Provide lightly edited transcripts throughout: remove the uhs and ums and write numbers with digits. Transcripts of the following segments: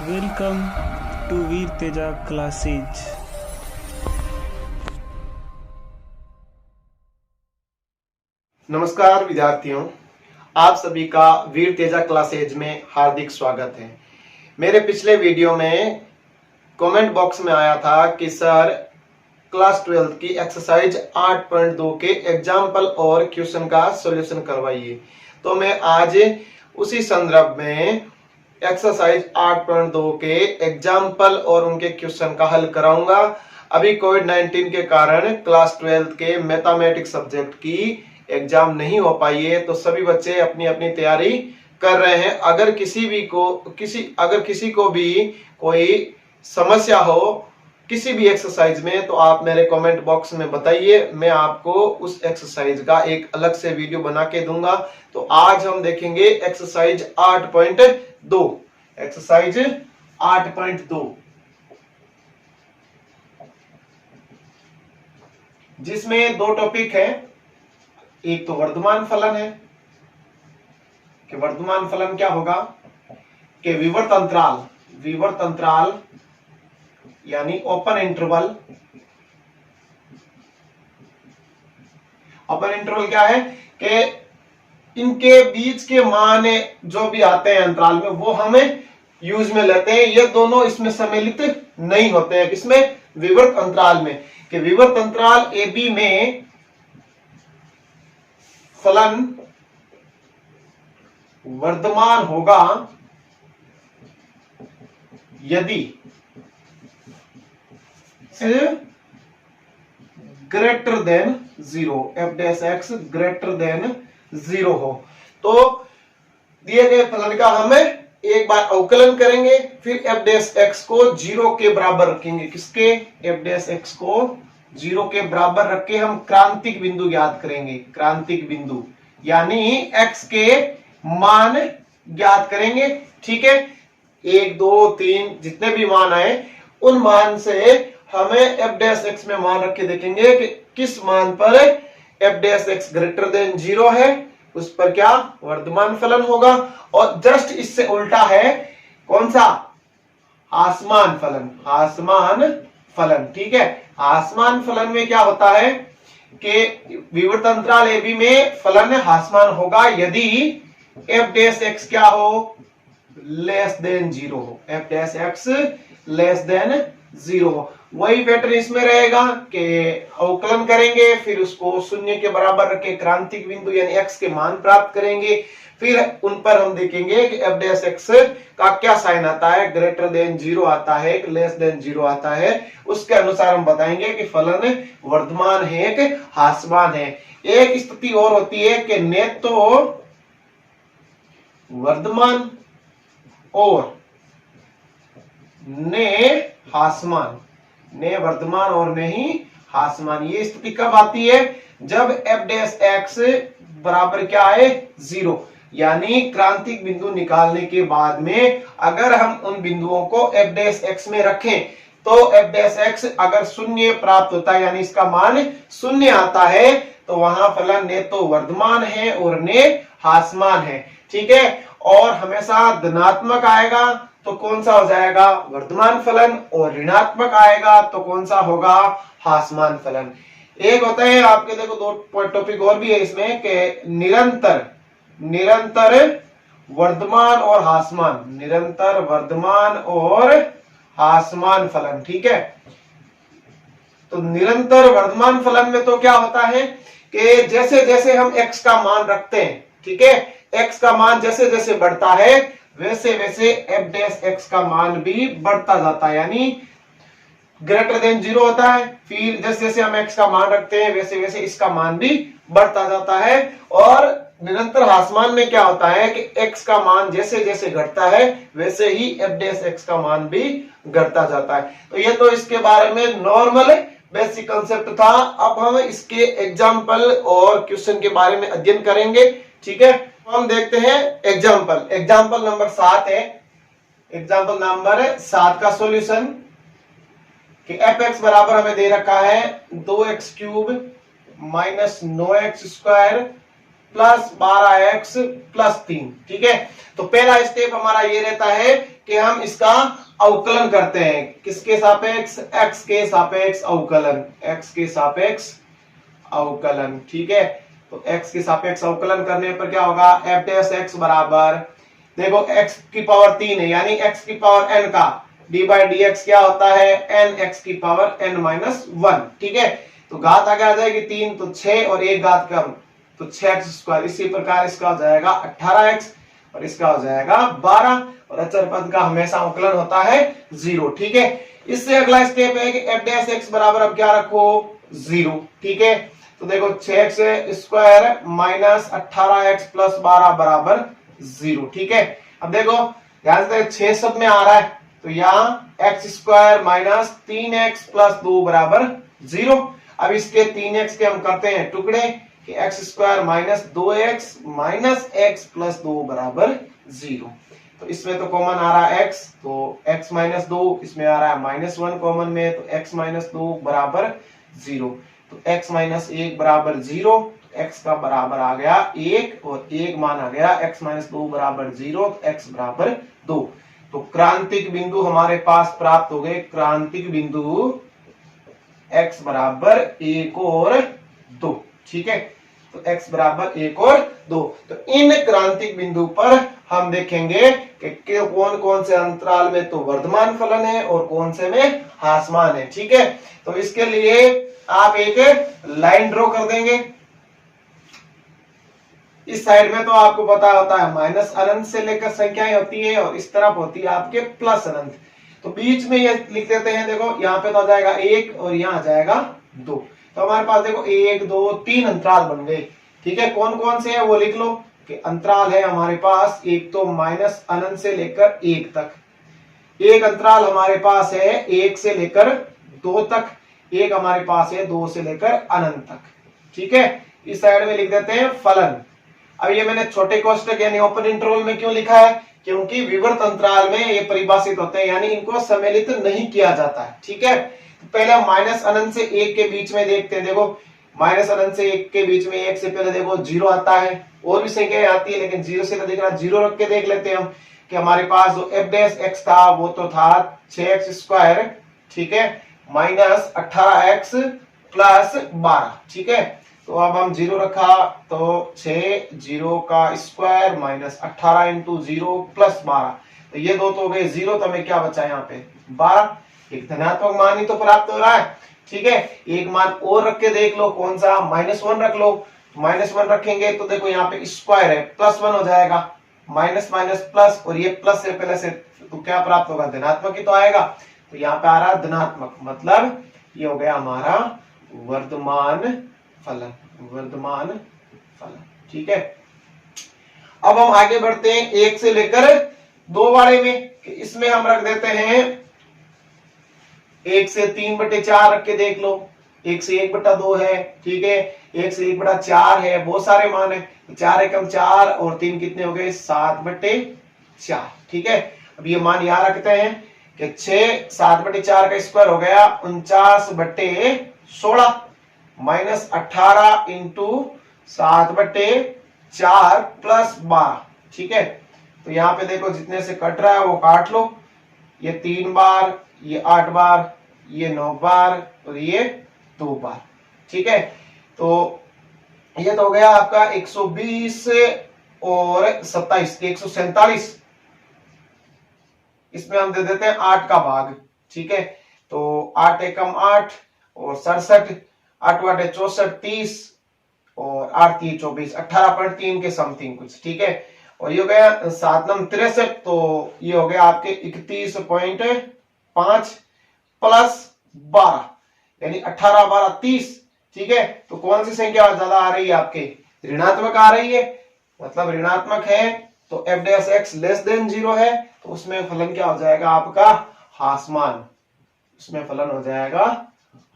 Welcome to Veer Teja Classes. नमस्कार विद्यार्थियों, आप सभी का वीर तेजा क्लासेज में हार्दिक स्वागत है। मेरे पिछले वीडियो में कमेंट बॉक्स में आया था कि सर क्लास 12 की एक्सरसाइज 8.2 के एग्जाम्पल और क्वेश्चन का सॉल्यूशन करवाइए। तो मैं आज उसी संदर्भ में एक्सरसाइज 8.2 के एग्जाम्पल और उनके क्वेश्चन का हल कराऊंगा। अभी कोविड-19 के कारण क्लास 12 के मैथमेटिक्स सब्जेक्ट की एग्जाम नहीं हो पाई है, तो सभी बच्चे अपनी अपनी तैयारी कर रहे हैं। अगर किसी को भी कोई समस्या हो किसी भी एक्सरसाइज में, तो आप मेरे कमेंट बॉक्स में बताइए, मैं आपको उस एक्सरसाइज का एक अलग से वीडियो बना के दूंगा। तो आज हम देखेंगे एक्सरसाइज 8.2। एक्सरसाइज 8.2 जिसमें दो टॉपिक है। एक तो वर्धमान फलन है कि वर्धमान फलन क्या होगा कि विवर्त अंतराल यानी ओपन इंटरवल क्या है कि इनके बीच के मान जो भी आते हैं अंतराल में वो हमें यूज में लेते हैं। ये दोनों इसमें सम्मिलित नहीं होते हैं। किसमें? विवर्त अंतराल में। कि विवर्त अंतराल ए बी में फलन वर्धमान होगा यदि greater than 0, F dash x greater than 0 हो। तो दिए गए फलन का हमें एक बार अवकलन करेंगे, फिर एफ डैश एक्स को 0 के बराबर रखेंगे। किसके? एफ डैश एक्स को 0 के बराबर रख के हम क्रांतिक बिंदु ज्ञात करेंगे। क्रांतिक बिंदु यानी x के मान ज्ञात करेंगे। ठीक है, 1 2 3 जितने भी मान आए उन मान से हमें एफ डैश एक्स में मान रख के देखेंगे कि किस मान पर F dash x greater than 0 है, उस पर क्या वर्धमान फलन होगा। और जस्ट इससे उल्टा है कौन सा? आसमान फलन। ठीक है, आसमान फलन में क्या होता है कि विवर्त अंतराल ए बी में फलन हासमान होगा यदि एफ डैश एक्स क्या हो? लेस देन 0 हो। F dash x less than 0 हो। वही पैटर्न इसमें रहेगा कि अवकलन करेंगे, फिर उसको 0 के बराबर रख के क्रांतिक बिंदु यानी एक्स के मान प्राप्त करेंगे। फिर उन पर हम देखेंगे कि एफ डैश एक्स का क्या साइन आता है, ग्रेटर देन 0 आता है कि लेस देन 0 आता है। उसके अनुसार हम बताएंगे कि फलन वर्धमान है कि हासमान है। एक स्थिति और होती है कि ने तो वर्धमान और ने हासमान, ने वर्धमान और ने ही हासमान। ये स्थिति कब आती है? जब एफ डैश एक्स बराबर क्या है? 0। यानी क्रांतिक बिंदु निकालने के बाद में अगर हम उन बिंदुओं को एफ डैश एक्स में रखें तो एफ डैश एक्स अगर 0 प्राप्त होता है यानी इसका मान 0 आता है, तो वहां फलन ने तो वर्धमान है और ने हासमान है। ठीक है, और हमेशा धनात्मक आएगा तो कौन सा हो जाएगा? वर्धमान फलन, और ऋणात्मक आएगा तो कौन सा होगा? हासमान फलन। एक होता है आपके, देखो दो टॉपिक और भी है इसमें कि निरंतर वर्धमान और हासमान, निरंतर वर्धमान और हासमान फलन। ठीक है, तो निरंतर वर्धमान फलन में तो क्या होता है कि जैसे जैसे हम x का मान रखते हैं, ठीक है, x का मान जैसे जैसे बढ़ता है वैसे वैसे एफ डैश एक्स का मान भी बढ़ता जाता है, यानी ग्रेटर देन 0 होता है। फिर जैसे जैसे हम x का मान रखते हैं वैसे वैसे इसका मान भी बढ़ता जाता है। और निरंतर हासमान में क्या होता है कि x का मान जैसे जैसे घटता है वैसे ही एफ डैश एक्स का मान भी घटता जाता है। तो ये तो इसके बारे में नॉर्मल बेसिक कंसेप्ट था। अब हम इसके एग्जाम्पल और क्वेश्चन के बारे में अध्ययन करेंगे। ठीक है, हम देखते हैं एग्जाम्पल नंबर 7 है। एग्जाम्पल नंबर 7 का सॉल्यूशन कि एफ एक्स बराबर हमें दे रखा है 2x³ - 9x² plus 12x plus 3। ठीक है, तो पहला स्टेप हमारा ये रहता है कि हम इसका अवकलन करते हैं। किसके सापेक्ष? x के सापेक्ष अवकलन, x के सापेक्ष अवकलन। ठीक है, तो x के सापेक्ष अवकलन करने पर क्या होगा? f डैश x बराबर, देखो x की पावर 3 है यानी x की पावर n का d बाई डी एक्स क्या होता है? n x की पावर n माइनस 1। ठीक है, तो घात आगे आ जाएगी 3, तो 6 और एक घात कम तो 6x स्क्वायर। इसी प्रकार इसका हो जाएगा 18x और इसका हो जाएगा 12, और अचर पद का हमेशा अवकलन होता है 0। ठीक है, इससे अगला स्टेप है कि f डैश x बराबर अब क्या रखो? 0। ठीक है, तो देखो 6x square minus 18x plus 12 बराबर 0। ठीक है, अब देखो ध्यान से 6 सब में आ रहा है, तो यहाँ x square minus 3x plus 2 बराबर 0। अब इसके 3x के हम करते हैं टुकड़े कि x square minus 2x minus x plus 2 बराबर 0। तो इसमें तो कॉमन आ रहा है x, तो x माइनस 2, इसमें आ रहा है माइनस 1 कॉमन में, तो x माइनस 2 बराबर 0। तो x माइनस 1 बराबर 0, x का बराबर आ गया 1 और 1 मान आ गया x माइनस 2 बराबर 0, तो x बराबर 2। तो क्रांतिक बिंदु हमारे पास प्राप्त हो गए। क्रांतिक बिंदु x बराबर 1 और 2। ठीक है, तो x बराबर 1 और 2। तो इन क्रांतिक बिंदु पर हम देखेंगे कि कौन कौन से अंतराल में तो वर्धमान फलन है और कौन से में ह्रासमान है। ठीक है, तो इसके लिए आप एक लाइन ड्रॉ कर देंगे। इस साइड में तो आपको पता होता है माइनस अनंत से लेकर संख्याएं होती है और इस तरफ होती है आपके प्लस अनंत, तो बीच में ये लिख देते हैं। देखो यहाँ पे तो आ जाएगा 1 और यहाँ आ जाएगा 2, तो हमारे पास देखो 1 2 3 अंतराल बन गए। ठीक है, कौन कौन से है वो लिख लो कि अंतराल है हमारे पास, एक तो माइनस अनंत से लेकर 1 तक, एक अंतराल हमारे पास है 1 से लेकर 2 तक, एक हमारे पास है 2 से लेकर अनंत तक। ठीक है, इस साइड में लिख देते हैं फलन। अब ये मैंने छोटे कोष्टक यानी ओपन इंटरवल में क्यों लिखा है? क्योंकि विवर्त अंतराल में ये परिभाषित होते हैं यानी इनको सम्मिलित नहीं किया जाता है। ठीक है, तो पहले माइनस अनंत से 1 के बीच में देखते हैं। देखो माइनस अनंत से 1 के बीच में 1 से पहले देखो 0 आता है, और भी संख्याएं आती है लेकिन 0 से देख रहा 0 रख के देख लेते हैं हम कि हमारे पास जो f डैश x था वो तो था 6x स्क्वायर। ठीक है, माइनस 18x प्लस 12। ठीक है, तो अब हम 0 रखा तो 6 0 का स्क्वायर माइनस 18 इंटू 0 प्लस 12, तो ये दो तो हो गए 0, तो हमें क्या बचा यहाँ पे 12। एक धनात्मक मान ही तो प्राप्त हो रहा है। ठीक है, एक मान और रख के देख लो, कौन सा? -1 रख लो। -1 रखेंगे तो देखो यहाँ पे स्क्वायर है, +1 हो जाएगा, माइनस माइनस प्लस, और ये प्लस से पहले से तो क्या प्राप्त होगा? धनात्मक ही तो आएगा, तो यहाँ पे आ रहा धनात्मक, मतलब ये हो गया हमारा वर्धमान फलन, वर्धमान फलन। ठीक है, अब हम आगे बढ़ते हैं 1 से लेकर 2 वाले में, इसमें हम रख देते हैं 1 से 3/4 रख के देख लो, 1 से 1/2 है। ठीक है, 1 से 1/4 है, बहुत सारे मान है, 4 एकम 4 और 3 कितने हो गए? 7/4। ठीक है, अब ये मान यहां रखते हैं कि 6 7/4 का स्क्वायर हो गया 49/16 माइनस 18 इंटू 7/4 प्लस 12। ठीक है, तो यहाँ पे देखो जितने से कट रहा है वो काट लो, ये 3 बार, ये 8 बार, ये 9 बार और ये 2 बार। ठीक है, तो ये तो हो गया आपका 120 और 27 147। इसमें हम दे देते हैं 8 का भाग। ठीक है, तो 8 एकम 8 और 67, 8 वाटे 64 30 और 8 3 24 18.3 के समथिंग कुछ। ठीक है, और ये हो गया 7 9 63, तो ये हो गया आपके 31.5 प्लस 12 यानी 18 12 30। ठीक है, तो कौन सी संख्या ज्यादा आ रही है? आपके ऋणात्मक आ रही है, मतलब ऋणात्मक है तो f dash x less than 0 है, तो उसमें फलन क्या हो जाएगा आपका? ह्रासमान, उसमें फलन हो जाएगा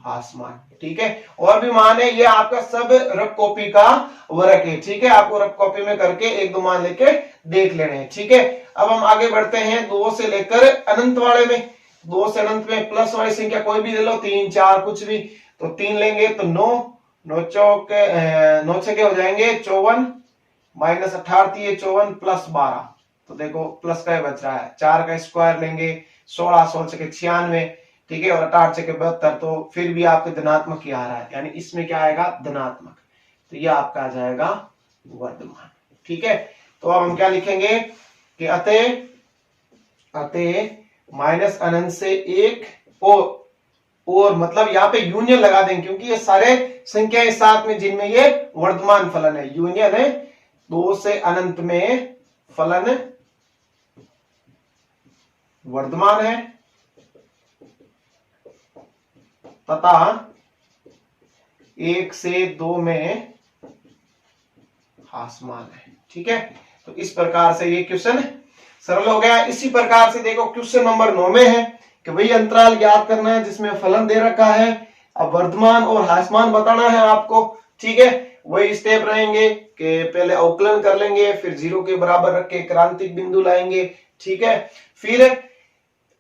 ह्रासमान। ठीक है, और भी मान है, ये आपका सब रफ कॉपी का वर्क है। ठीक है, आपको रफ कॉपी में करके 1 2 मान लेके देख लेने हैं। ठीक है, अब हम आगे बढ़ते हैं 2 से लेकर अनंत वाले में। 2 से अनंत में प्लस वाली संख्या कोई भी ले लो, 3 4 कुछ भी, तो 3 लेंगे तो 9 9 चौके 9 छके हो जाएंगे 54 माइनस 18 54 प्लस 12, तो देखो प्लस का ही बच रहा है, 4 का स्क्वायर लेंगे 16, 16 के 96, ठीक है, और 8 के 72, तो फिर भी आपके धनात्मक ही आ रहा है, यानी इसमें क्या आएगा, धनात्मक, तो ये आपका आ जाएगा वर्धमान। ठीक है, तो अब हम क्या लिखेंगे कि अतः माइनस अनंत से 1 और मतलब यहाँ पे यूनियन लगा देंगे, क्योंकि ये सारे संख्याएं साथ में जिनमें ये वर्धमान फलन है, यूनियन है 2 से अनंत में फलन वर्धमान है तथा 1 से 2 में ह्रासमान है। ठीक है, तो इस प्रकार से ये क्वेश्चन सरल हो गया। इसी प्रकार से देखो क्वेश्चन नंबर 9 में है कि वही अंतराल ज्ञात करना है जिसमें फलन दे रखा है, अब वर्धमान और ह्रासमान बताना है आपको। ठीक है, वही स्टेप रहेंगे कि पहले अवकलन कर लेंगे, फिर 0 के बराबर रख के क्रांतिक बिंदु लाएंगे। ठीक है, फिर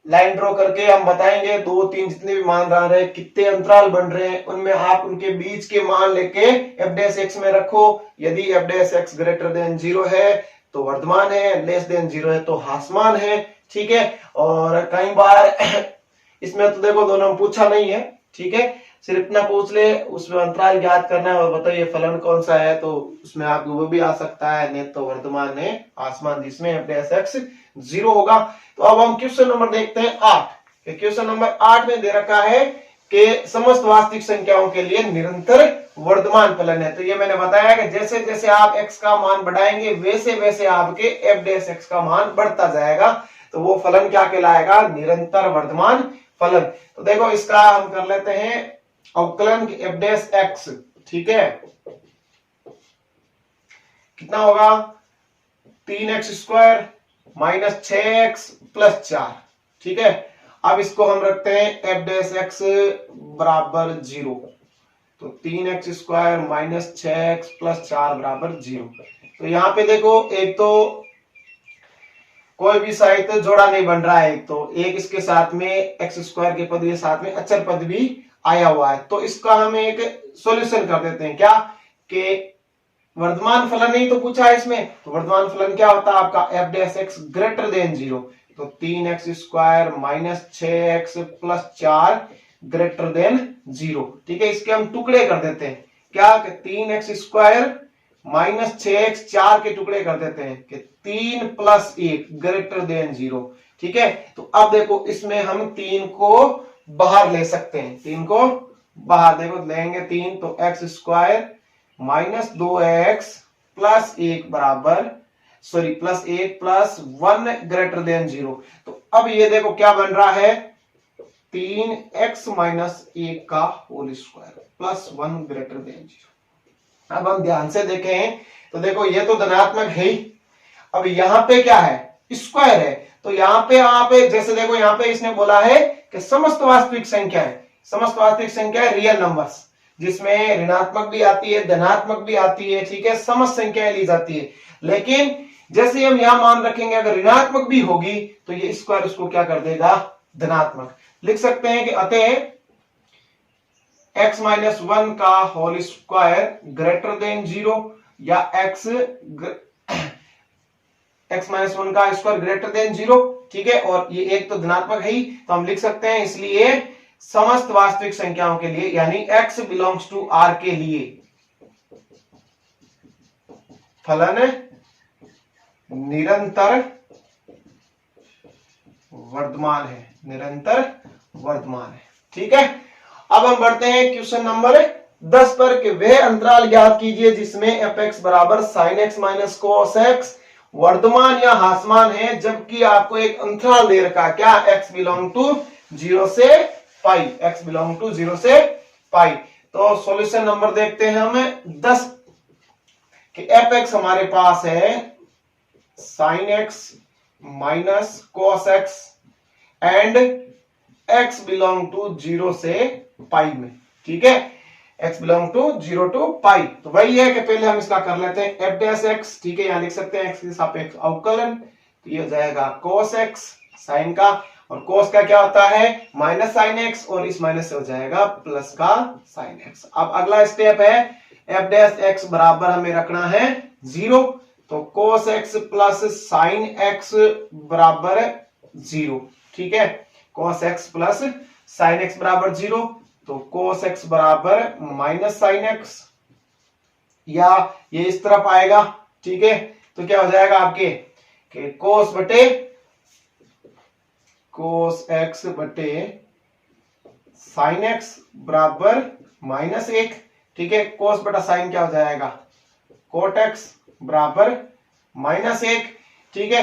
लाइन ड्रॉ करके हम बताएंगे 2 3 जितने भी मान आ रहे हैं, कितने अंतराल बन रहे हैं, उनमें आप उनके बीच के मान लेके f' में रखो। यदि f' ग्रेटर देन 0 है तो वर्धमान है, लेस देन 0 है तो ह्रासमान है। ठीक है, और कई बार इसमें तो देखो दोनों में पूछा नहीं है, ठीक है, सिर्फ इतना पूछ ले उसमें अंतराल ज्ञात करना है और बताइए फलन कौन सा है, तो उसमें आप वो भी आ सकता है, नहीं तो वर्धमान है ह्रासमान जिसमें f' 0 होगा। तो अब हम क्वेश्चन नंबर देखते हैं 8। क्वेश्चन नंबर 8 में दे रखा है कि समस्त वास्तविक संख्याओं के लिए निरंतर वर्धमान फलन है। तो ये मैंने बताया कि जैसे जैसे आप x का मान बढ़ाएंगे वैसे वैसे आपके f' का मान बढ़ता जाएगा, तो वो फलन क्या कहलाएगा, निरंतर वर्धमान फलन। तो देखो इसका हम कर लेते हैं अवकलन f'। ठीक है, कितना होगा, 3x² माइनस 6x प्लस 4। ठीक है, अब इसको हम रखते हैं f' बराबर 0, तो 3x² माइनस 6x प्लस 4 बराबर 0। तो यहाँ पे देखो एक तो कोई भी साइड जोड़ा नहीं बन रहा है, एक तो एक इसके साथ में x² के पद के साथ में अचर पद भी आया हुआ है, तो इसका हम एक सॉल्यूशन कर देते हैं, क्या कि वर्धमान फलन नहीं तो पूछा है इसमें, तो वर्धमान फलन क्या होता है आपका f' ग्रेटर देन 0, तो 3x² minus 6x plus 4 greater than 0। ठीक है, इसके हम टुकड़े कर देते हैं, क्या कि 3x² माइनस 6x 4 के टुकड़े कर देते हैं कि 3 प्लस 1 ग्रेटर देन 0। ठीक है, तो अब देखो इसमें हम 3 को बाहर ले सकते हैं, 3 को बाहर देखो लेंगे 3, तो x² माइनस 2x प्लस 1 बराबर प्लस 1 प्लस 1 ग्रेटर देन 0। तो अब ये देखो क्या बन रहा है, 3x माइनस 1 का whole square plus 1 greater than 0। अब हम ध्यान से देखें तो देखो ये तो धनात्मक है ही, अब यहाँ पे क्या है, स्क्वायर है, तो यहाँ पे आप जैसे देखो यहाँ पे इसने बोला है कि समस्त वास्तविक संख्या है, समस्त वास्तविक संख्या है रियल नंबर्स, जिसमें ऋणात्मक भी आती है धनात्मक भी आती है। ठीक है, समस्त संख्याएं ली जाती है, लेकिन जैसे हम यहां मान रखेंगे अगर ऋणात्मक भी होगी तो ये स्क्वायर उसको क्या कर देगा, धनात्मक। लिख सकते हैं कि अतः x माइनस 1 का होल स्क्वायर ग्रेटर देन 0 या x माइनस 1 का स्क्वायर ग्रेटर देन 0। ठीक है, और ये एक तो धनात्मक है ही, तो हम लिख सकते हैं इसलिए समस्त वास्तविक संख्याओं के लिए यानी x बिलोंग्स टू r के लिए फलन निरंतर वर्धमान है, निरंतर वर्धमान है। ठीक है, अब हम बढ़ते हैं क्वेश्चन नंबर 10 पर कि वह अंतराल ज्ञात कीजिए जिसमें f(x) बराबर sin x minus cos x वर्धमान या ह्रासमान है, जबकि आपको एक अंतराल दे रखा है, क्या, x बिलोंग टू 0 से पाई, x बिलोंग टू 0 से पाई। तो सॉल्यूशन नंबर देखते हैं हम 10 कि f(x) हमारे पास है sin x minus cos x and x belong to 0 से पाई में। ठीक है, x belong to 0 to pi, तो वही है कि पहले हम इसका कर लेते हैं f'(x). ठीक है, यहां लिख सकते हैं x के सापेक्ष अवकलन, तो ये हो जाएगा cos x sin का, और cos का क्या होता है माइनस sin x, और इस माइनस से हो जाएगा प्लस का sin x। अब अगला स्टेप है f'(x) बराबर हमें रखना है 0, तो cos x plus sign x बराबर 0। ठीक है, cos x plus sign x बराबर 0, तो cos x बराबर माइनस साइन x, या ये इस तरफ आएगा। ठीक है, तो क्या हो जाएगा आपके कि cos x बटे साइन x बराबर माइनस 1। ठीक है, cos बटा साइन क्या हो जाएगा, cot x बराबर माइनस 1। ठीक है,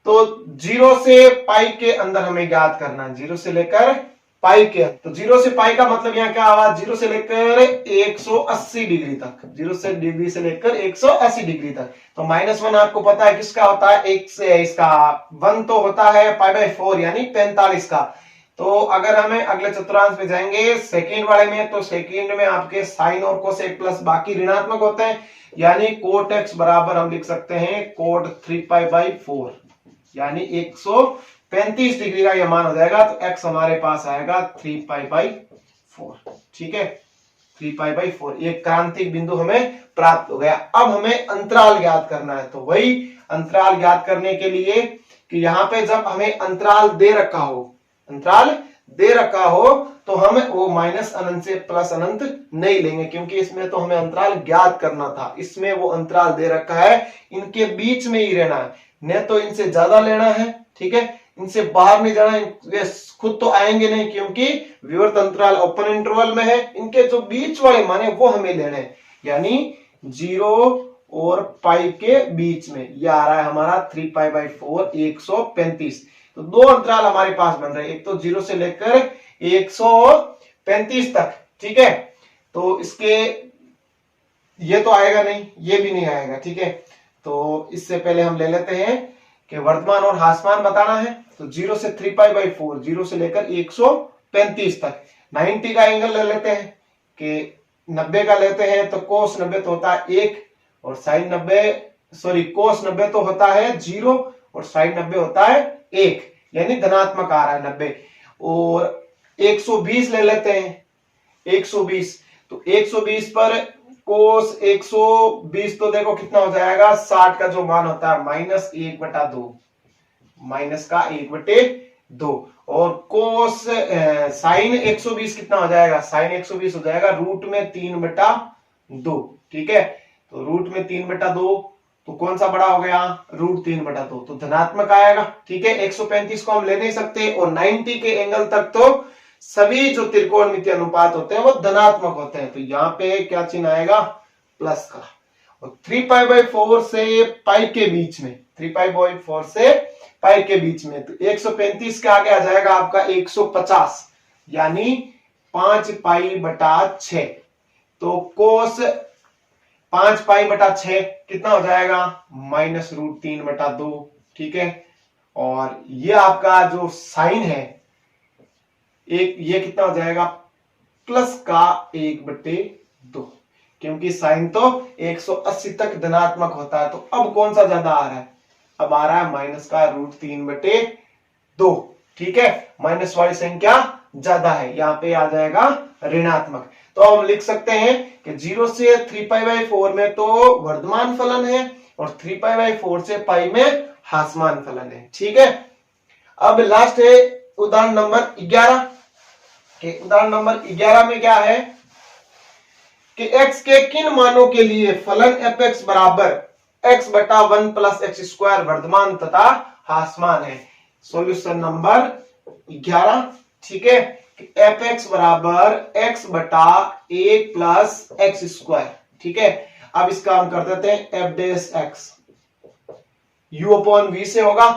तो 0 से पाई के अंदर हमें ज्ञात करना है, 0 से लेकर पाई के। तो 0 से पाई का मतलब यहाँ क्या हुआ, 0 से लेकर 180 डिग्री तक, 0 से डिग्री से लेकर 180 डिग्री तक। तो -1 आपको पता है किसका होता है, एक से इसका 1 तो होता है π/4 यानी 45 का। तो अगर हमें अगले चतुर्थांश में जाएंगे सेकंड वाले में, तो सेकंड में आपके साइन और कोसेक प्लस बाकी ऋणात्मक होते हैं, यानी कोट x बराबर हम लिख सकते हैं कोट 3π/4 यानी 135 डिग्री का यह मान हो जाएगा। तो x हमारे पास आएगा 3π/4। ठीक है, 3π/4 एक क्रांतिक बिंदु हमें प्राप्त हो गया। अब हमें अंतराल ज्ञात करना है, तो वही अंतराल ज्ञात करने के लिए कि यहां पे जब हमें अंतराल दे रखा हो तो हम वो माइनस अनंत से प्लस अनंत नहीं लेंगे, क्योंकि इसमें तो हमें अंतराल ज्ञात करना था। इसमें वो अंतराल दे रखा है, इनके बीच में ही रहना है, न तो इनसे ज्यादा लेना है। ठीक है, इनसे बाहर नहीं जाना, ये खुद तो आएंगे नहीं क्योंकि विवर्त अंतराल ओपन इंटरवल में है। इनके जो बीच वाले मान है वो हमें लेने हैं, यानी 0 और पाई के बीच में। यह आ रहा है हमारा 3π/4 135। तो दो अंतराल हमारे पास बन रहे हैं, एक तो 0 से लेकर 135 तक। ठीक है, तो इसके ये तो आएगा नहीं, ये भी नहीं आएगा। ठीक है, तो इससे पहले हम ले लेते हैं कि वर्तमान और ह्रासमान बताना है। तो 0 से 3π/4, 0 से लेकर 135 तक 90 का एंगल ले लेते हैं कि 90 का लेते हैं, तो कोस 90 तो होता है 1 और साइन 90 कोस 90 तो होता है 0 और साइन 90 होता है 1, यानी धनात्मक आ रहा है 90। और 120 ले लेते हैं, 120, तो 120 पर कोस 120 तो देखो कितना हो जाएगा, 60 का जो मान होता है -1/2, -1/2। और कोस साइन 120 कितना हो जाएगा, साइन 120 हो जाएगा √3/2। ठीक है, तो √3/2, तो कौन सा बड़ा हो गया, √3/2, तो धनात्मक आएगा। ठीक है, 135 को हम ले नहीं सकते, और 90 के एंगल तक तो सभी जो त्रिकोणमिति अनुपात होते हैं वो धनात्मक होते हैं, तो यहाँ पे क्या चिन्ह आएगा, प्लस का। और 3π/4 से पाई के बीच में, 3π/4 से पाई के बीच में, तो 135 के आगे आ जाएगा आपका 150, यानी 5π/6। तो कोस 5π/6 कितना हो जाएगा, -√3/2। ठीक है, और ये आपका जो साइन है एक, ये कितना हो जाएगा, प्लस का 1/2, क्योंकि साइन तो 180 तक धनात्मक होता है। तो अब कौन सा ज्यादा आ रहा है, अब आ रहा है माइनस का √3/2। ठीक है, माइनस वाली संख्या ज्यादा है, यहाँ पे आ जाएगा ऋणात्मक। तो हम लिख सकते हैं कि 0 से 3π/4 में तो वर्धमान फलन है, और 3π/4 से पाई में ह्रासमान फलन है। ठीक है, अब लास्ट है उदाहरण नंबर 11 के। उदाहरण नंबर 11 में क्या है कि x के किन मानों के लिए फलन fx बराबर x/1 + x² वर्धमान तथा ह्रासमान है। Solution number 11। ठीक है, fx बराबर x/1 + x²। ठीक है, अब इसका हम कर देते हैं f'(x) u/v से होगा।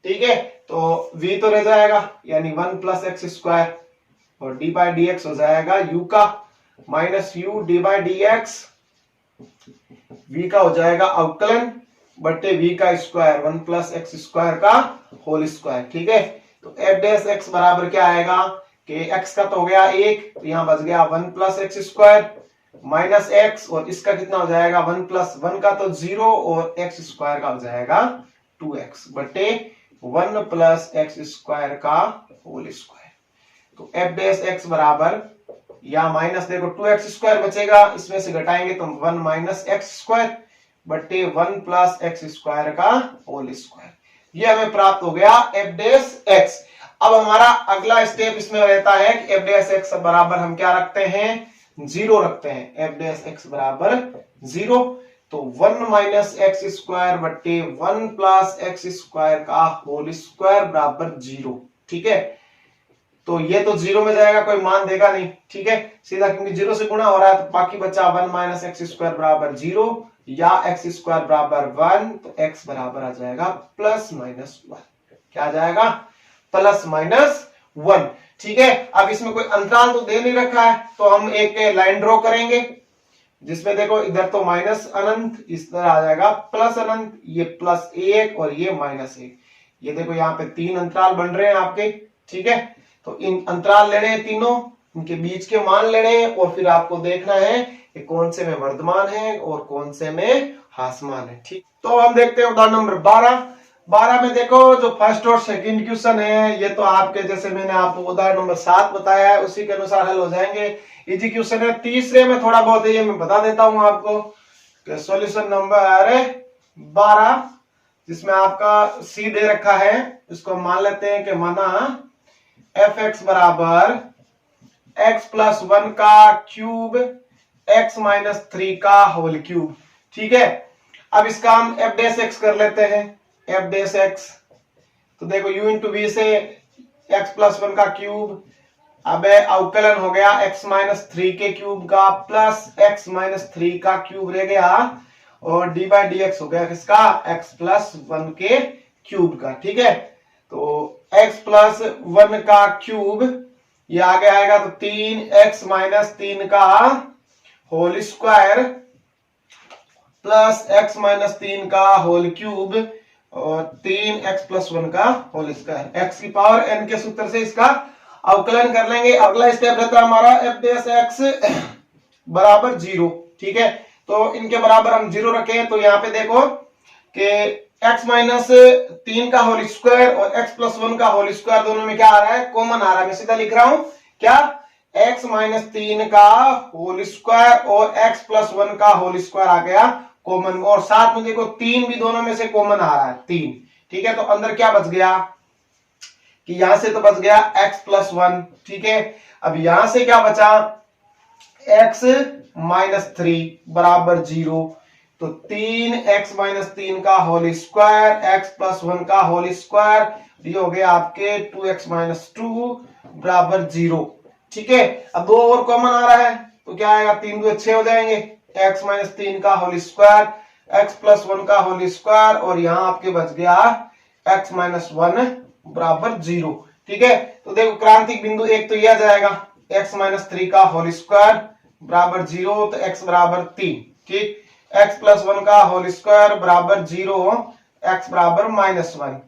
ठीक है, तो v तो रह जाएगा, यानी 1 + x², और d/dx हो जाएगा u का, -u/dx, v का हो जाएगा अवकलन बटे v का स्क्वायर, 1 + x² का होल स्क्वायर। ठीक है, तो f'(x) बराबर क्या आएगा कि x का तो हो गया 1, तो यहां बच गया 1 + x² माइनस x, और इसका कितना हो जाएगा, 1 + 1 का तो 0, और x² का हो जाएगा 2x बटे 1 + x² का होल स्क्वायर। तो f'(x) बराबर, या माइनस देखो 2x² बचेगा, इसमें से घटाएंगे तो 1 - x² बट्टे 1 प्लस एक्स स्क्वायर का होल स्क्वायर। ये हमें प्राप्त हो गया एफ डैश एक्स। अब हमारा अगला स्टेप इसमें रहता है कि एफ डैश एक्स बराबर हम क्या रखते हैं, 0 रखते हैं। एफ डैश एक्स बराबर 0, तो 1 माइनस एक्स स्क्वायर बट्टे 1 प्लस एक्स स्क्वायर का होल स्क्वायर बराबर 0। ठीक है, तो ये तो 0 में जाएगा, कोई मान देगा नहीं। ठीक है, सीधा क्योंकि 0 से गुणा हो रहा है, तो बाकी बचा 1 माइनस एक्स स्क्वायर बराबर 0 या एक्स स्क्वायर बराबर 1, तो एक्स बराबर आ जाएगा प्लस माइनस 1। क्या आ जाएगा, प्लस माइनस 1। ठीक है, अब इसमें कोई अंतराल तो दे नहीं रखा है, तो हम एक लाइन ड्रॉ करेंगे जिसमें देखो इधर तो माइनस अनंत, इस तरह आ जाएगा प्लस अनंत, ये प्लस 1 और ये माइनस 1। ये देखो यहाँ पे 3 अंतराल बन रहे हैं आपके। ठीक है, तो इन अंतराल लेने हैं तीनों, इनके बीच के मान लेने हैं और फिर आपको देखना है कि कौन से में वर्धमान है और कौन से में ह्रासमान है। ठीक, तो हम देखते हैं उदाहरण नंबर 12 में देखो जो फर्स्ट और सेकंड क्वेश्चन है, ये तो आपके जैसे मैंने आपको उदाहरण नंबर 7 बताया है उसी के अनुसार हल हो जाएंगे। इजी क्वेश्चन है। तीसरे में थोड़ा बहुत है, ये मैं बता देता हूं आपको। सॉल्यूशन नंबर 12 जिसमें आपका सी दे रखा है, इसको मान लेते हैं कि माना एफ एक्स बराबर एक्स प्लस 1 का क्यूब एक्स माइनस 3 का होल क्यूब। ठीक है, अब इसका हम एफ डैश एक्स कर लेते हैं। एफ डैश एक्स, तो देखो u इंटू वी से एक्स प्लस 1 का क्यूब, अब अवकलन हो गया एक्स माइनस 3 के क्यूब का प्लस एक्स माइनस 3 का क्यूब रह गया, और डी बाई डी एक्स हो गया किसका, एक्स प्लस 1 के क्यूब का। ठीक है, तो x प्लस 1 का क्यूब, ये आगे आएगा तो 3x माइनस 3 का whole square plus x minus 3 का होल क्यूब और 3x प्लस 1 का होल स्क्वायर। x की पावर n के सूत्र से इसका अवकलन कर लेंगे। अगला स्टेप रहता है हमारा एफ डैश एक्स बराबर 0। ठीक है, तो इनके बराबर हम 0 रखें, तो यहाँ पे देखो कि x माइनस 3 का होल स्क्वायर और x प्लस 1 का होल स्क्वायर दोनों में क्या आ रहा है, कॉमन आ रहा है। मैं सीधा लिख रहा हूं क्या, x माइनस 3 का होल स्क्वायर और x प्लस 1 का होल स्क्वायर आ गया कॉमन, और साथ में देखो 3 भी दोनों में से कॉमन आ रहा है 3। ठीक है, तो अंदर क्या बच गया कि यहां से तो बच गया x प्लस 1। ठीक है, अब यहां से क्या बचा, x माइनस 3 बराबर 0, तो 3x माइनस 3 का होल स्क्वायर x प्लस 1 का होल स्क्वायर, ये हो गया आपके 2x माइनस 2 बराबर 0। ठीक है, अब दो और कॉमन आ रहा है, तो क्या आएगा, 3 2 6 हो जाएंगे, x माइनस 3 का होल स्क्वायर x प्लस 1 का होल स्क्वायर, और यहां आपके बच गया x माइनस 1 बराबर 0। ठीक है, तो देखो क्रांतिक बिंदु एक तो यह आ जाएगा, x माइनस 3 का होल स्क्वायर बराबर 0, तो x बराबर 3। ठीक, x प्लस 1 का होल स्क्वायर बराबर 0, x बराबर माइनस 1,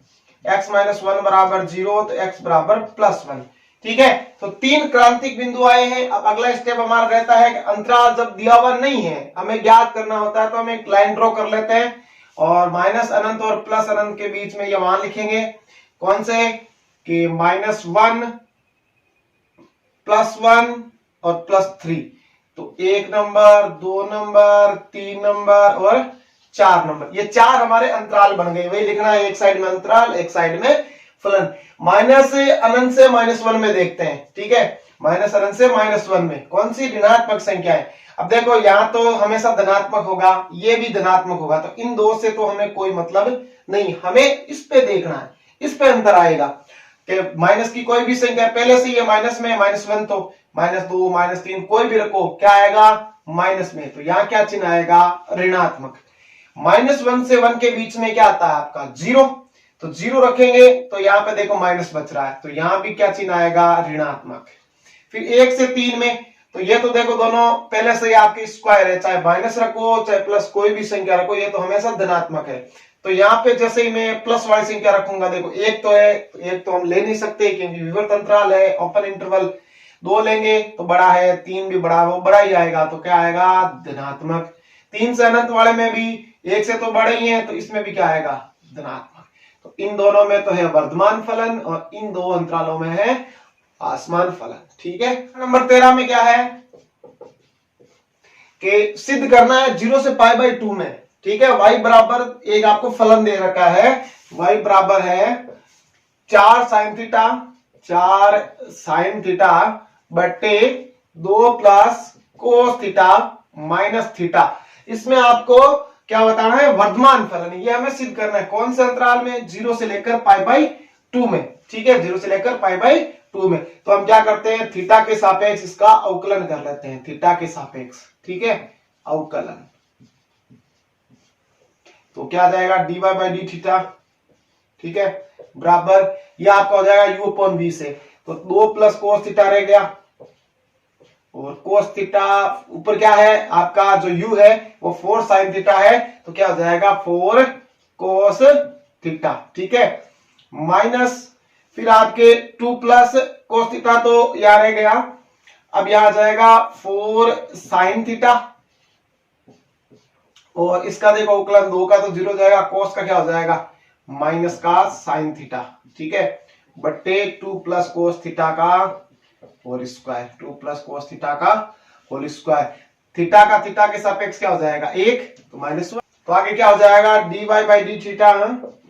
x माइनस 1 बराबर 0, तो x बराबर प्लस 1। ठीक है, तो 3 क्रांतिक बिंदु आए हैं। अब अगला स्टेप हमारा रहता है कि अंतराल जब दिया हुआ नहीं है, हमें ज्ञात करना होता है, तो हम एक लाइन ड्रॉ कर लेते हैं और माइनस अनंत और प्लस अनंत के बीच में ये मान लिखेंगे, कौन से कि -1 +1 और +3। तो 1 नंबर, 2 नंबर, 3 नंबर और 4 नंबर, ये 4 हमारे अंतराल बन गए। वही लिखना है, एक साइड में अंतराल एक साइड में फलन। माइनस अनंत से -1 में देखते हैं। ठीक है, माइनस अनंत से -1 में कौन सी ऋणात्मक संख्या है। अब देखो यहाँ तो हमेशा धनात्मक होगा, ये भी धनात्मक होगा, तो इन दो से तो हमें कोई मतलब नहीं, हमें इस पे देखना है, इस पे अंतर आएगा कि माइनस की कोई भी संख्या, पहले से ये माइनस में -1, तो -2 -3 कोई भी रखो, क्या आएगा माइनस में, तो यहाँ क्या चिन्ह आएगा ऋणात्मक। -1 से 1 के बीच में क्या आता है आपका 0, तो 0 रखेंगे, तो यहाँ पे देखो माइनस बच रहा है, तो यहाँ भी क्या चिन्ह आएगा ऋणात्मक। फिर 1 से 3 में, तो ये तो देखो दोनों पहले से ही आपके स्क्वायर है, चाहे माइनस रखो चाहे प्लस कोई भी संख्या रखो, ये तो हमेशा धनात्मक है। तो यहाँ पे जैसे ही मैं प्लस वाली संख्या रखूंगा, देखो एक तो है, एक तो हम ले नहीं सकते क्योंकि विवर्त अंतराल है, ओपन इंटरवल। 2 लेंगे तो बड़ा है, 3 भी बड़ा, वो बड़ा ही आएगा, तो क्या आएगा धनात्मक। 3 से अनंत वाले में भी 1 से तो बड़े ही है, तो इसमें भी क्या आएगा धनात्मक। तो इन दोनों में तो है वर्धमान फलन और इन दो अंतरालों में है आसमान फलन। ठीक है, नंबर 13 में क्या है कि सिद्ध करना है 0 से π/2 में। ठीक है। y बराबर एक आपको फलन दे रखा है, y बराबर है 4 साइन थीटा बट्टे 2 plus cos theta minus theta. इसमें आपको क्या बताना है, वर्धमान फलन। ये हमें सिद्ध करना है कौन से अंतराल में, 0 से लेकर π/2 में। ठीक है, 0 से लेकर π/2 में। तो हम क्या करते हैं, थीटा के सापेक्ष इसका अवकलन कर लेते हैं, थीटा के सापेक्ष। ठीक है, अवकलन तो क्या आ जाएगा dy/d थीटा। ठीक है, बराबर ये आपका हो जाएगा u/v से, तो 2 प्लस कोस थीटा रह गया, और कोस थीटा ऊपर क्या है आपका जो u है वो 4 साइन थीटा है, तो क्या हो जाएगा 4 कोस थीटा। ठीक है, माइनस फिर आपके 2 प्लस कोस थीटा तो यहां रह गया, अब यहां आ जाएगा 4 साइन थीटा, और इसका देखो अवकलन 2 का तो 0 जाएगा, कोस का क्या हो जाएगा माइनस का साइन थीटा। ठीक है, बट्टे 2 प्लस कोस थीटा का whole square, 2 plus cos theta का होल स्क्वायर। थीटा का थीटा के सापेक्ष क्या हो जाएगा 1, तो -1। तो आगे क्या हो जाएगा dy/d थीटा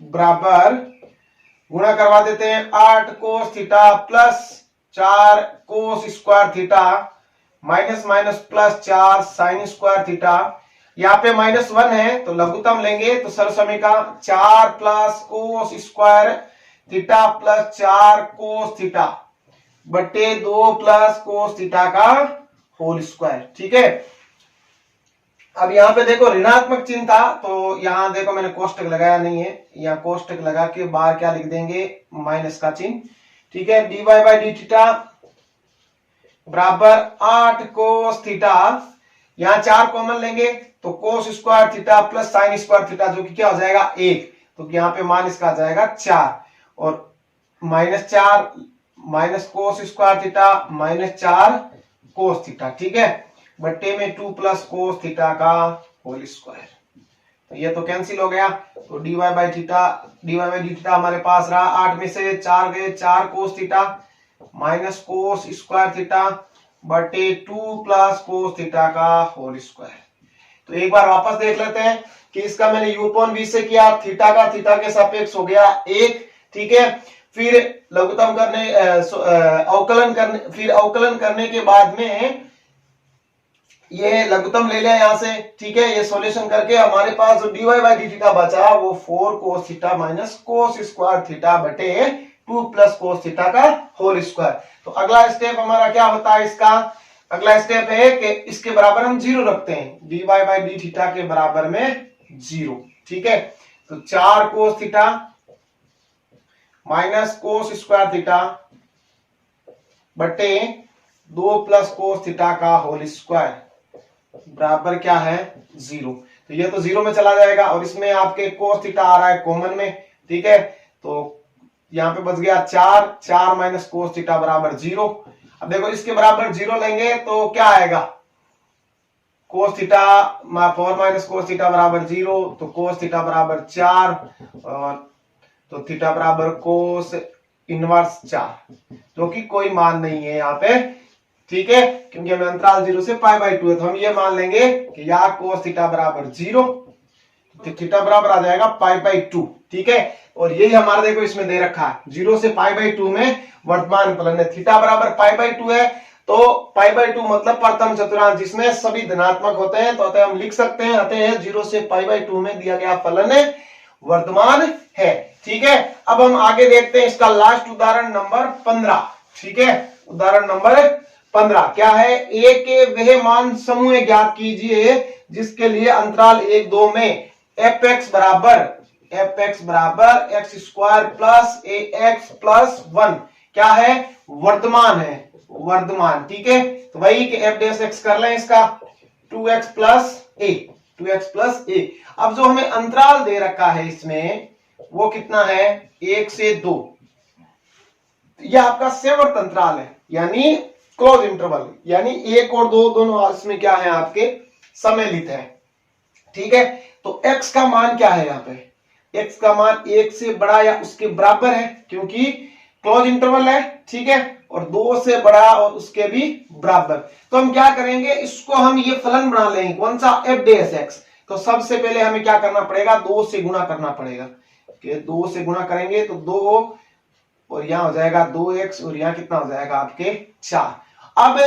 बराबर, गुणा करवा देते हैं 8 cos theta plus 4 cos square theta minus minus plus 4 sine square theta. यहाँ पे -1 है तो लघुत्तम लेंगे, तो सरसमीका 4 plus cos square theta plus 4 cos theta बट्टे 2 प्लस कोस थीटा का होल स्क्वायर। ठीक है, अब यहाँ पे देखो ऋणात्मक चिन्ह था, तो यहाँ देखो मैंने कोष्टक लगाया नहीं है, यहाँ कोष्टक लगा के बाहर क्या लिख देंगे माइनस का चिन्ह। ठीक है, dy/d थीटा बराबर 8 कोस थीटा, यहाँ 4 कॉमन लेंगे तो cos square theta plus sine square theta, जो कि क्या हो जाएगा 1, तो यहाँ पे मान इसका आ जाएगा 4, और -4 minus cos square theta -4 cos theta. ठीक है, बट्टे में 2 प्लस कोस थीटा का होल स्क्वायर, तो ये तो कैंसिल हो गया, तो dy/d थीटा हमारे पास रहा 8 में से 4 गए, 4 cos theta minus cos square theta बटे 2 प्लस कोस थीटा का होल स्क्वायर। तो एक बार वापस देख लेते हैं कि इसका मैंने u/v से किया, थीटा का थीटा के सापेक्ष हो गया 1। ठीक है, फिर लघुत्तम करने अवकलन करने, फिर अवकलन करने के बाद में ये लघुत्तम ले लिया यहां से। ठीक है, ये सॉल्यूशन करके हमारे पास जो dy/d थीटा बचा वो 4 cos theta minus cos square theta बटे 2 प्लस कोस थीटा का होल स्क्वायर। तो अगला स्टेप हमारा क्या होता है, इसका अगला स्टेप है कि इसके बराबर हम 0 रखते हैं, dy/d थीटा के बराबर में 0। ठीक है, तो 4 cos theta minus cos square theta बटे 2 प्लस कोस थीटा का होल स्क्वायर बराबर क्या है 0। तो ये तो 0 में चला जाएगा, और इसमें आपके कोस थीटा आ रहा है कॉमन में। ठीक है, तो यहाँ पे बच गया 4 माइनस कोस थीटा बराबर 0। अब देखो इसके बराबर 0 लेंगे तो क्या आएगा, cos theta 4 minus cos theta बराबर 0, तो कोस थीटा बराबर 4, और तो थीटा बराबर कोस इनवर्स 4, जो कि कोई मान नहीं है यहाँ पे। ठीक है, क्योंकि हमें अंतराल 0 से π/2 है, तो हम ये मान लेंगे कि यहाँ कोस थीटा बराबर 0, तो थीटा बराबर आ जाएगा π/2। ठीक है, और यही हमारा देखो इसमें दे रखा है 0 से π/2 में वर्तमान फलन है, थीटा बराबर π/2 है, तो π/2 मतलब प्रथम चतुर्थांश जिसमें सभी धनात्मक होते हैं, तो अतः हम लिख सकते हैं अतः 0 से π/2 में दिया गया फलन वर्तमान है। ठीक है, अब हम आगे देखते हैं इसका लास्ट उदाहरण नंबर 15। ठीक है, उदाहरण नंबर 15 क्या है, ए के वह मान समूह ज्ञात कीजिए जिसके लिए अंतराल 1-2 में fx बराबर x square plus ax plus 1 क्या है, वर्तमान है, वर्तमान। ठीक है, तो वही कि f' कर लें इसका 2x प्लस a। अब जो हमें अंतराल दे रखा है इसमें वो कितना है 1 से 2, यह आपका सेवर्त अंतराल है, यानी क्लोज इंटरवल, यानी 1 और 2 दोनों इसमें क्या है आपके सम्मिलित है। ठीक है, तो x का मान क्या है, यहाँ पे x का मान 1 से बड़ा या उसके बराबर है, क्योंकि क्लोज इंटरवल है। ठीक है, और 2 से बड़ा और उसके भी बराबर। तो हम क्या करेंगे, इसको हम ये फलन बना लेंगे, कौन सा f' तो सबसे पहले हमें क्या करना पड़ेगा, 2 से गुणा करना पड़ेगा। कि 2 से गुणा करेंगे तो 2 और यहां हो जाएगा 2x और यहां कितना हो जाएगा आपके 4। अब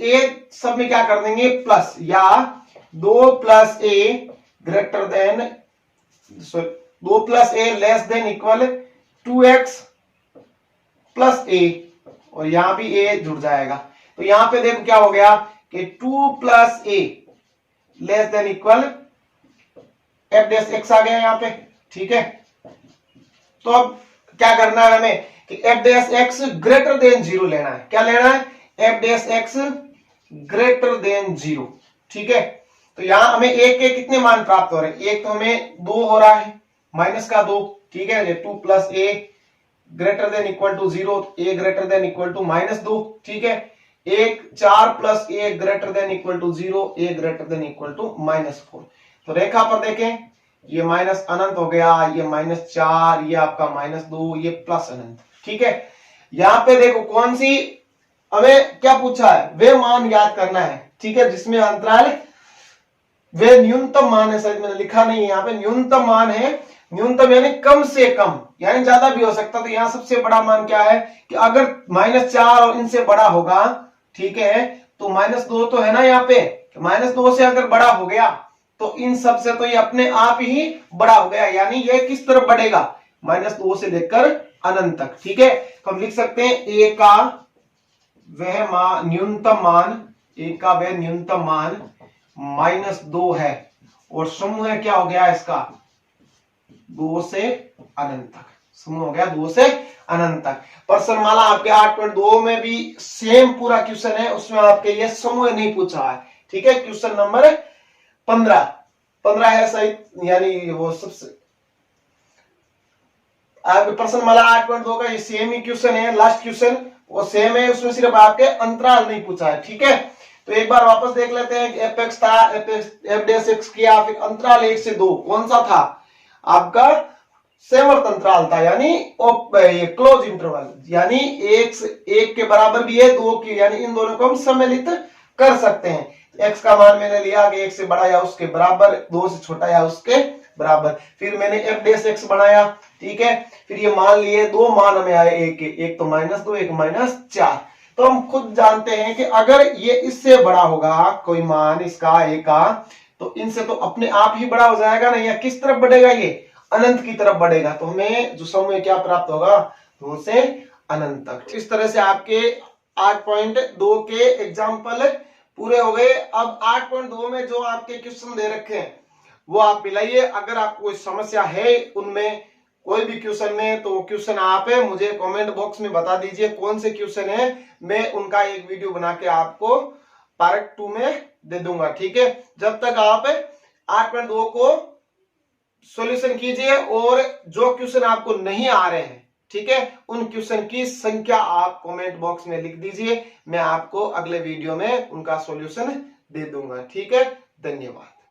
ए सब में क्या कर देंगे प्लस, या 2 plus A greater than 2 plus a less than equal 2x plus a, और यहां भी ए जुड़ जाएगा। तो यहां पे देखो क्या हो गया कि 2 plus a less than equal f dash x आ गया यहां पे, ठीक है। तो अब क्या करना है हमें कि F dash x greater than 0 लेना है। क्या लेना है, F dash x greater than 0, ठीक है। तो यहां हमें एक के कितने मान प्राप्त हो रहे हैं, एक तो हमें 2 हो रहा है माइनस का 2, ठीक है। 2 plus A greater than equal to 0, A greater than equal to -2, ठीक है। एक 4 plus A greater than equal to 0, A greater than equal to -4। तो रेखा पर देखें, ये माइनस अनंत हो गया, ये -4, ये आपका -2, ये प्लस अनंत, ठीक है। यहां पे देखो कौन सी हमें क्या पूछा है, वे मान याद करना है, ठीक है, जिसमें अंतराल वे न्यूनतम मान है, शायद मैंने लिखा नहीं है यहाँ पे, न्यूनतम मान है। न्यूनतम यानी कम से कम, यानी ज्यादा भी हो सकता। तो यहाँ सबसे बड़ा मान क्या है कि अगर -4 और इनसे बड़ा होगा, ठीक है, तो -2 तो है ना यहाँ पे, -2 से अगर बड़ा हो गया तो इन सब से तो ये अपने आप ही बड़ा हो गया, यानी ये किस तरफ बढ़ेगा, -2 से लेकर अनंत तक, ठीक है। तो हम लिख सकते हैं ए का वह मान न्यूनतम मान, ए का वह न्यूनतम मान -2 है, और समूह क्या हो गया इसका 2 से अनंत तक, समूह हो गया 2 से अनंत तक। प्रश्नमाला आपके 8.2 में भी सेम पूरा क्वेश्चन है, उसमें आपके ये समूह नहीं पूछा है, ठीक है। क्वेश्चन नंबर 15 है सही, यानी वो सबसे प्रश्नमाला 8.2 का ये सेम ही क्वेश्चन है, लास्ट क्वेश्चन वो सेम है, उसमें सिर्फ आपके अंतराल नहीं पूछा है, ठीक है। तो एक बार वापस देख लेते हैं कि एफ एक्स था, एफ डैश एक्स किया, फिर अंतराल 1 से 2 कौन सा था आपका, सेवर्त अंतराल था, यानी ये क्लोज इंटरवल, यानी 1 के बराबर भी है 2 की, यानी इन दोनों को हम सम्मिलित कर सकते हैं। x का मान मैंने लिया कि 1 से बड़ा या उसके बराबर, 2 से छोटा या उसके बराबर। फिर मैंने एफ डैश एक्स बनाया, ठीक है। फिर ये मान लिए, 2 मान हमें आए, एक तो -2, एक -4। तो हम खुद जानते हैं कि अगर ये इससे बड़ा होगा कोई मान इसका ए का, तो इनसे तो अपने आप ही बड़ा हो जाएगा ना, या किस तरफ बढ़ेगा, ये अनंत की तरफ बढ़ेगा। तो हमें जो समूह क्या प्राप्त होगा, 2 से अनंत तक। इस तरह से आपके 8.2 के एग्जाम्पल पूरे हो गए। अब 8.2 में जो आपके क्वेश्चन दे रखे हैं वो आप मिलाइए। अगर आपको कोई समस्या है उनमें कोई भी क्वेश्चन में, तो क्वेश्चन आप मुझे कमेंट बॉक्स में बता दीजिए कौन से क्वेश्चन है, मैं उनका एक वीडियो बना के आपको पार्ट 2 में दे दूंगा, ठीक है। जब तक आप 8.2 को सॉल्यूशन कीजिए, और जो क्वेश्चन आपको नहीं आ रहे हैं, ठीक है, उन क्वेश्चन की संख्या आप कमेंट बॉक्स में लिख दीजिए, मैं आपको अगले वीडियो में उनका सॉल्यूशन दे दूंगा, ठीक है। धन्यवाद।